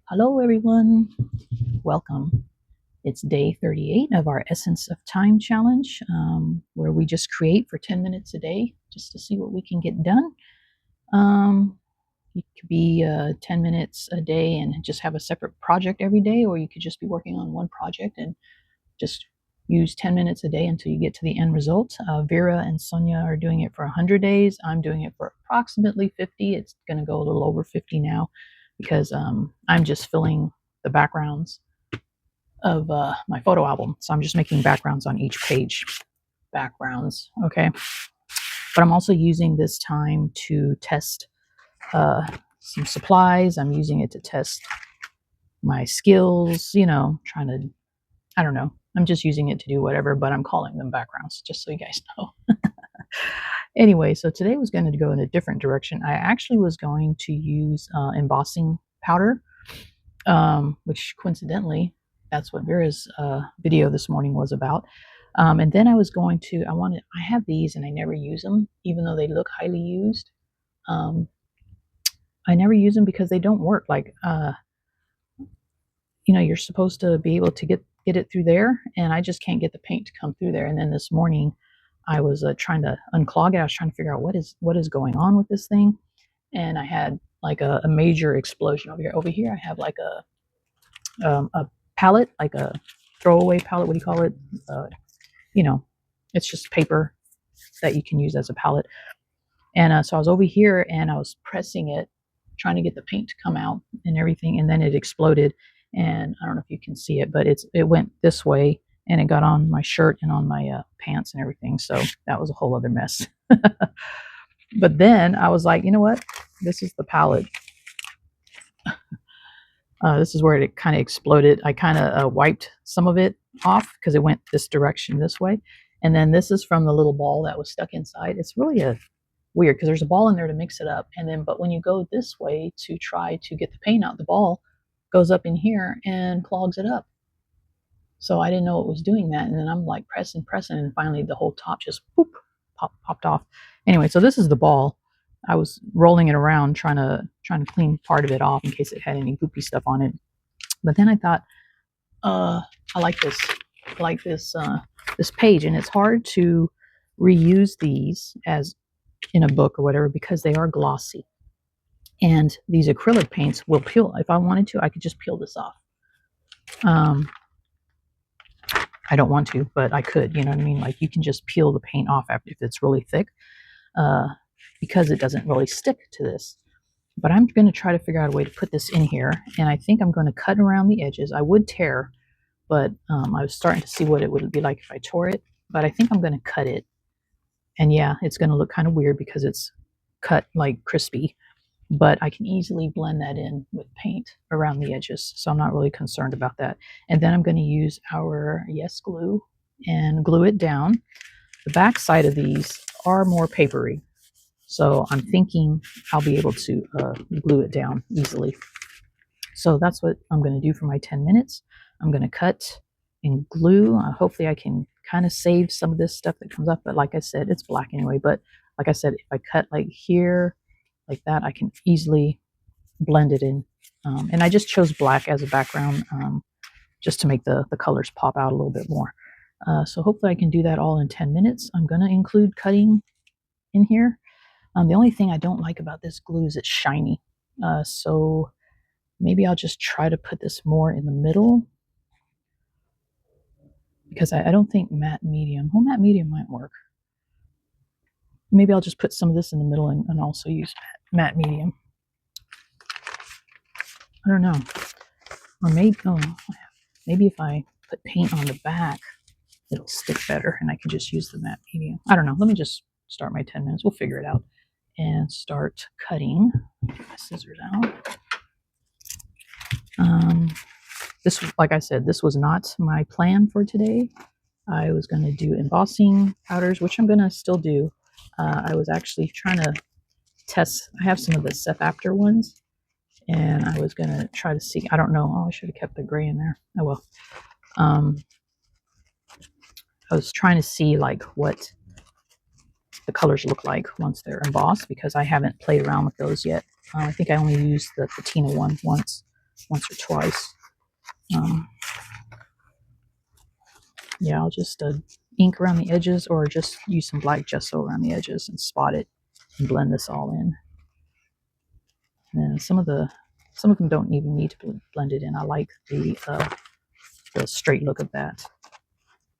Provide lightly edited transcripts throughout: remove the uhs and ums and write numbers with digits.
Hello, everyone. Welcome. It's day 38 of our Essence of Time challenge, where we just create for 10 minutes a day just to see what we can get done. It could be 10 minutes a day and just have a separate project every day, or you could just be working on one project and just use 10 minutes a day until you get to the end result. Vera and Sonia are doing it for 100 days. I'm doing it for approximately 50. It's going to go a little over 50 now because I'm just filling the backgrounds of my photo album. So I'm just making backgrounds on each page. Backgrounds, okay? But I'm also using this time to test some supplies. I'm using it to test my skills, trying to, I don't know. I'm just using it to do whatever, but I'm calling them backgrounds, just so you guys know. Anyway, so today was going to go in a different direction. I actually was going to use embossing powder, which coincidentally, that's what Vera's video this morning was about. And then I was going to, I have these and I never use them, even though they look highly used. I never use them because they don't work. Like, you're supposed to be able to get it through there, and I just can't get the paint to come through there. And then this morning, I was trying to unclog it. I was trying to figure out what is going on with this thing, and I had like a major explosion over here. Over here, I have like a palette, like a throwaway palette. What do you call it? It's just paper that you can use as a palette. And so I was over here and I was pressing it, trying to get the paint to come out and everything, and then it exploded. And I don't know if you can see it, but it went this way and it got on my shirt and on my pants and everything. So that was a whole other mess. But then I was like, you know what? This is the palette. This is where it kind of exploded. I kind of wiped some of it off because it went this direction, this way. And then this is from the little ball that was stuck inside. It's really weird because there's a ball in there to mix it up. And then, but when you go this way to try to get the paint out, the ball goes up in here and clogs it up. So I didn't know it was doing that. And then I'm like pressing, and finally the whole top just popped off. Anyway, so this is the ball. I was rolling it around trying to clean part of it off in case it had any goopy stuff on it. But then I thought, I like this. I like this page, and it's hard to reuse these as in a book or whatever because they are glossy. And these acrylic paints will peel. If I wanted to, I could just peel this off. I don't want to, but I could, you know what I mean? Like you can just peel the paint off after if it's really thick, because it doesn't really stick to this. But I'm going to try to figure out a way to put this in here, and I think I'm going to cut around the edges. I would tear, but I was starting to see what it would be like if I tore it, but I think I'm going to cut it. And yeah, it's going to look kind of weird because it's cut like crispy, but I can easily blend that in with paint around the edges. So I'm not really concerned about that. And then I'm going to use our Yes glue and glue it down. The back side of these are more papery. So I'm thinking I'll be able to glue it down easily. So that's what I'm going to do for my 10 minutes. I'm going to cut and glue. Hopefully I can kind of save some of this stuff that comes up. But like I said, it's black anyway. But like I said, if I cut like here, like that, I can easily blend it in. And I just chose black as a background just to make the colors pop out a little bit more. So hopefully I can do that all in 10 minutes. I'm going to include cutting in here. The only thing I don't like about this glue is it's shiny. So maybe I'll just try to put this more in the middle because I don't think matte medium. Well, matte medium might work. Maybe I'll just put some of this in the middle and also use matte medium. I don't know. Or maybe if I put paint on the back, it'll stick better and I can just use the matte medium. I don't know. Let me just start my 10 minutes. We'll figure it out and start cutting. Get my scissors out. This, like I said, this was not my plan for today. I was going to do embossing powders, which I'm going to still do. I was actually trying to test. I have some of the Step After ones, and I was going to try to see. I don't know. Oh, I should have kept the gray in there. Oh, well. I was trying to see like what the colors look like once they're embossed because I haven't played around with those yet. I think I only used the patina one once. once or twice. Yeah, I'll just ink around the edges or just use some black gesso around the edges and spot it and blend this all in. And some of them don't even need to be blended in. I like the straight look of that.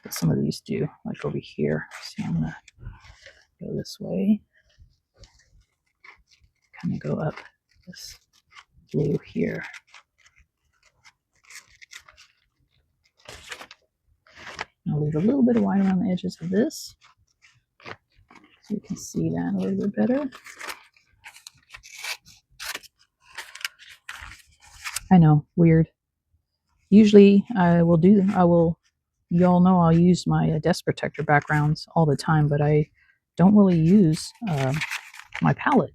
But some of these do, like over here. See, I'm gonna go this way. Kind of go up this blue here. I'll leave a little bit of white around the edges of this so you can see that a little bit better. I know, weird. Usually y'all know I'll use my desk protector backgrounds all the time, but I don't really use my palette.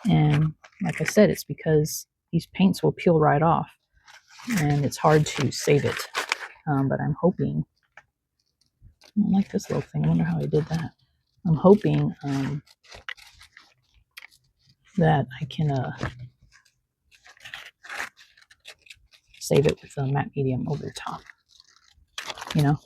And like I said, it's because these paints will peel right off and it's hard to save it. But I'm hoping, I like this little thing. I wonder how I did that. I'm hoping that I can save it with a matte medium over the top, you know?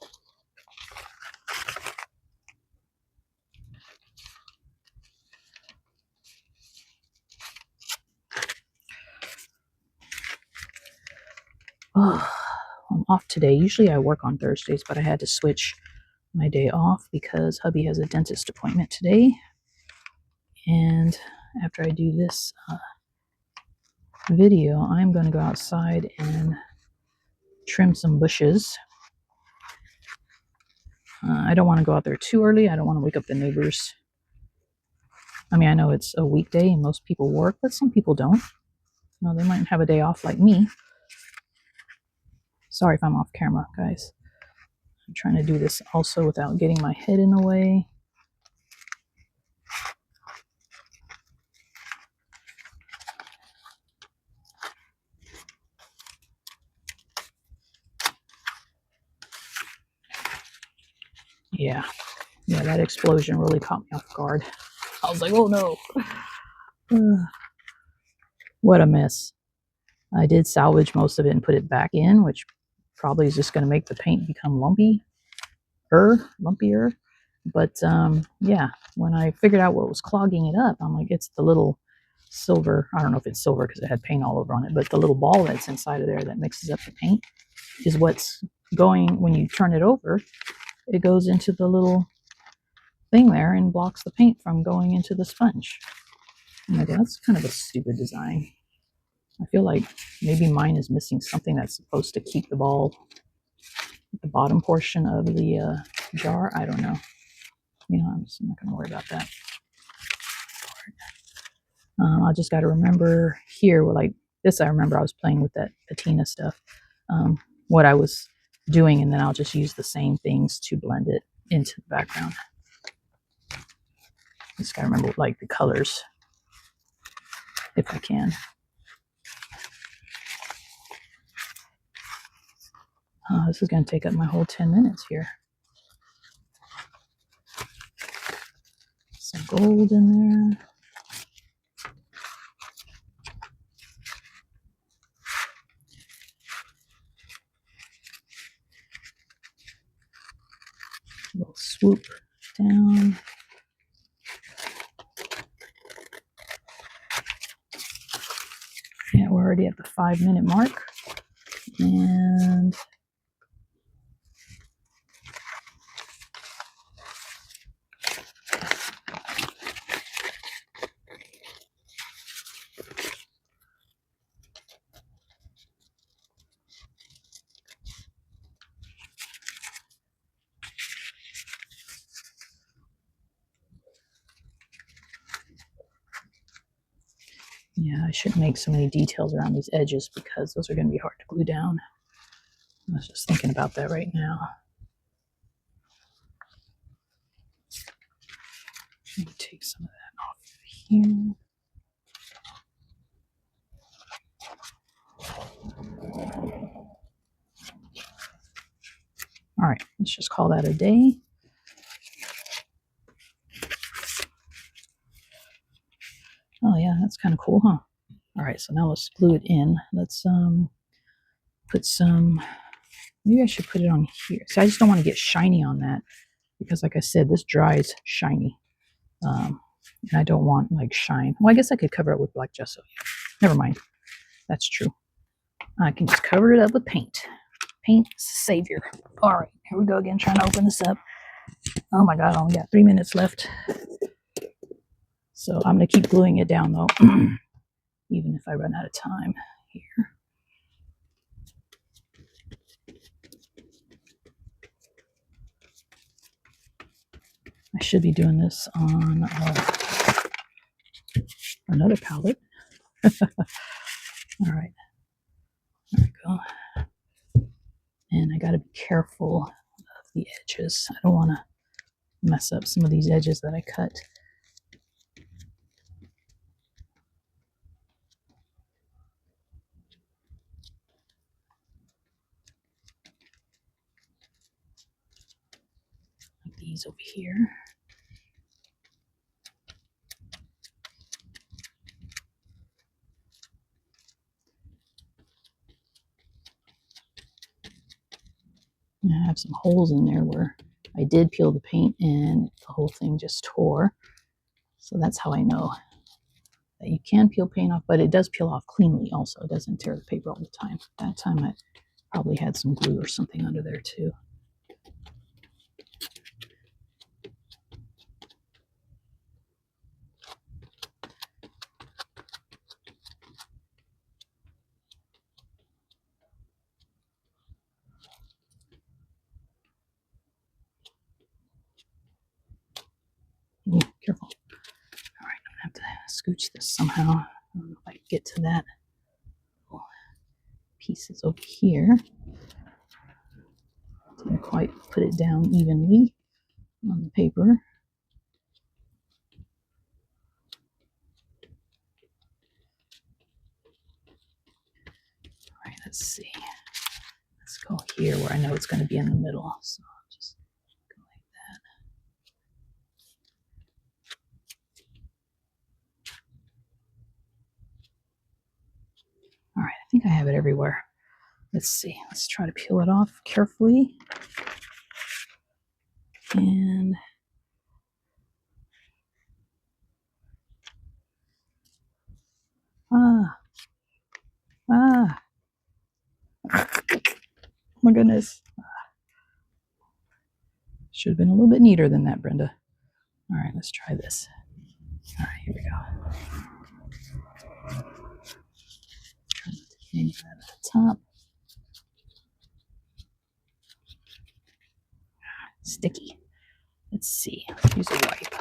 Oh, I'm off today. Usually I work on Thursdays, but I had to switch my day off because hubby has a dentist appointment today. And after I do this video, I'm going to go outside and trim some bushes. I don't want to go out there too early. I don't want to wake up the neighbors. I mean, I know it's a weekday and most people work, but some people don't. You know, they might have a day off like me. Sorry if I'm off camera, guys. I'm trying to do this also without getting my head in the way. Yeah, that explosion really caught me off guard. I was like, oh no. What a mess. I did salvage most of it and put it back in, which probably is just going to make the paint become lumpier. But yeah, when I figured out what was clogging it up, I'm like, it's the little silver. I don't know if it's silver because it had paint all over on it, but the little ball that's inside of there that mixes up the paint is what's going, when you turn it over, it goes into the little thing there and blocks the paint from going into the sponge. I'm like, that's kind of a stupid design. I feel like maybe mine is missing something that's supposed to keep the ball at the bottom portion of the jar. I don't know. You know, I'm not going to worry about that. I just got to remember here, like this, I remember I was playing with that patina stuff, what I was doing, and then I'll just use the same things to blend it into the background. Just got to remember like the colors, if I can. This is going to take up my whole 10 minutes here. Some gold in there. A little swoop down. Yeah, we're already at the 5-minute mark. And yeah, I shouldn't make so many details around these edges because those are going to be hard to glue down. I was just thinking about that right now. Let me take some of that off here. All right, let's just call that a day. Oh yeah, that's kind of cool, huh? All right, so now let's glue it in. Let's put some, maybe I should put it on here. So I just don't want to get shiny on that because like I said, this dries shiny. And I don't want like shine. Well, I guess I could cover it with black gesso. Never mind. That's true. I can just cover it up with paint. Paint savior. All right, here we go again, trying to open this up. Oh my God, I only got 3 minutes left. So I'm going to keep gluing it down though, even if I run out of time here. I should be doing this on another palette. All right, there we go. And I got to be careful of the edges. I don't want to mess up some of these edges that I cut. Like these over here. I have some holes in there where I did peel the paint and the whole thing just tore. So that's how I know that you can peel paint off, but it does peel off cleanly also. It doesn't tear the paper all the time. That time I probably had some glue or something under there too. Ooh, careful. All right, I'm gonna have to scooch this somehow. I don't know if I can get to that. Pieces over here. Didn't quite put it down evenly on the paper. All right, let's see. Let's go here where I know it's going to be in the middle. So I'll just go like that. All right, I think I have it everywhere. Let's see. Let's try to peel it off carefully. And oh my goodness. Should have been a little bit neater than that, Brenda. All right, let's try this. All right, here we go. Try not to get any of that at the top. Sticky. Let's see. Let's use a wipe.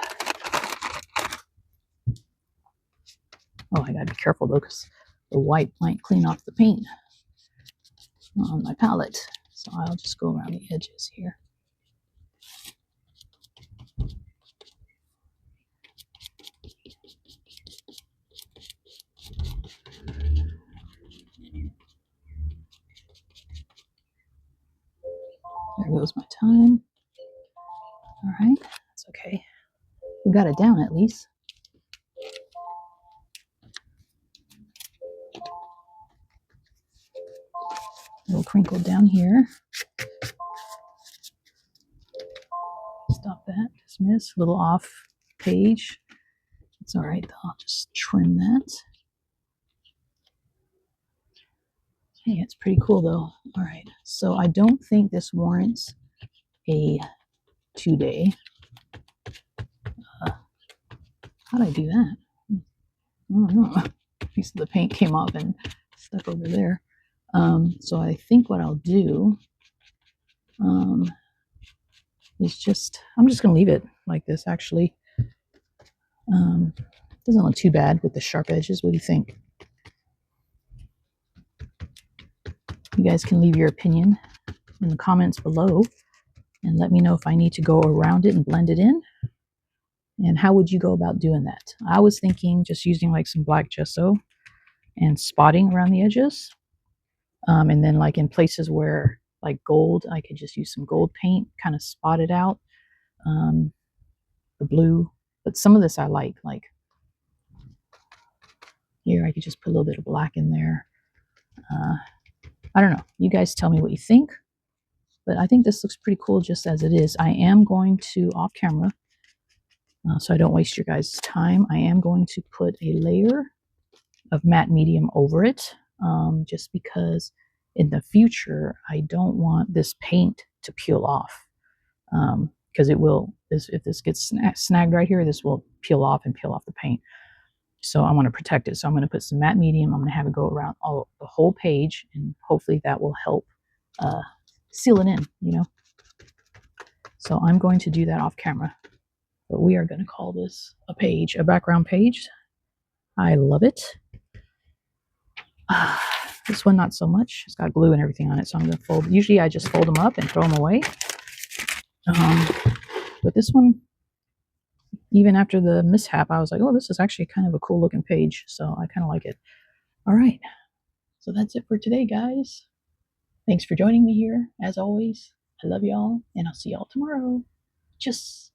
Oh, I gotta be careful though, because the wipe might clean off the paint on my palette. So I'll just go around the edges here. There goes my time. All right, that's okay. We got it down at least. A little crinkled down here. Stop that. Dismiss. A little off page. It's all right. I'll just trim that. Hey, it's pretty cool though. All right. So I don't think this warrants a 2-day. How did I do that? I don't know. A piece of the paint came off and stuck over there. So I think what I'll do is I'm just going to leave it like this actually. Doesn't look too bad with the sharp edges. What do you think? You guys can leave your opinion in the comments below and let me know if I need to go around it and blend it in. And how would you go about doing that? I was thinking just using like some black gesso and spotting around the edges. And then like in places where like gold, I could just use some gold paint, kind of spot it out. The blue, but some of this I like, Here, I could just put a little bit of black in there. I don't know. You guys tell me what you think. But I think this looks pretty cool just as it is. I am going to, off camera, so I don't waste your guys' time, I am going to put a layer of matte medium over it, just because in the future, I don't want this paint to peel off. Because it will, if this gets snagged right here, this will peel off and peel off the paint. So I want to protect it. So I'm going to put some matte medium. I'm going to have it go around the whole page, and hopefully that will help seal it in, you know. So I'm going to do that off camera. But we are going to call this a page, a background page. I love it. This one, not so much. It's got glue and everything on it, so I'm going to fold. Usually I just fold them up and throw them away. But this one, even after the mishap, I was like, oh, this is actually kind of a cool looking page. So I kind of like it. All right. So that's it for today, guys. Thanks for joining me here. As always, I love y'all, and I'll see y'all tomorrow. Just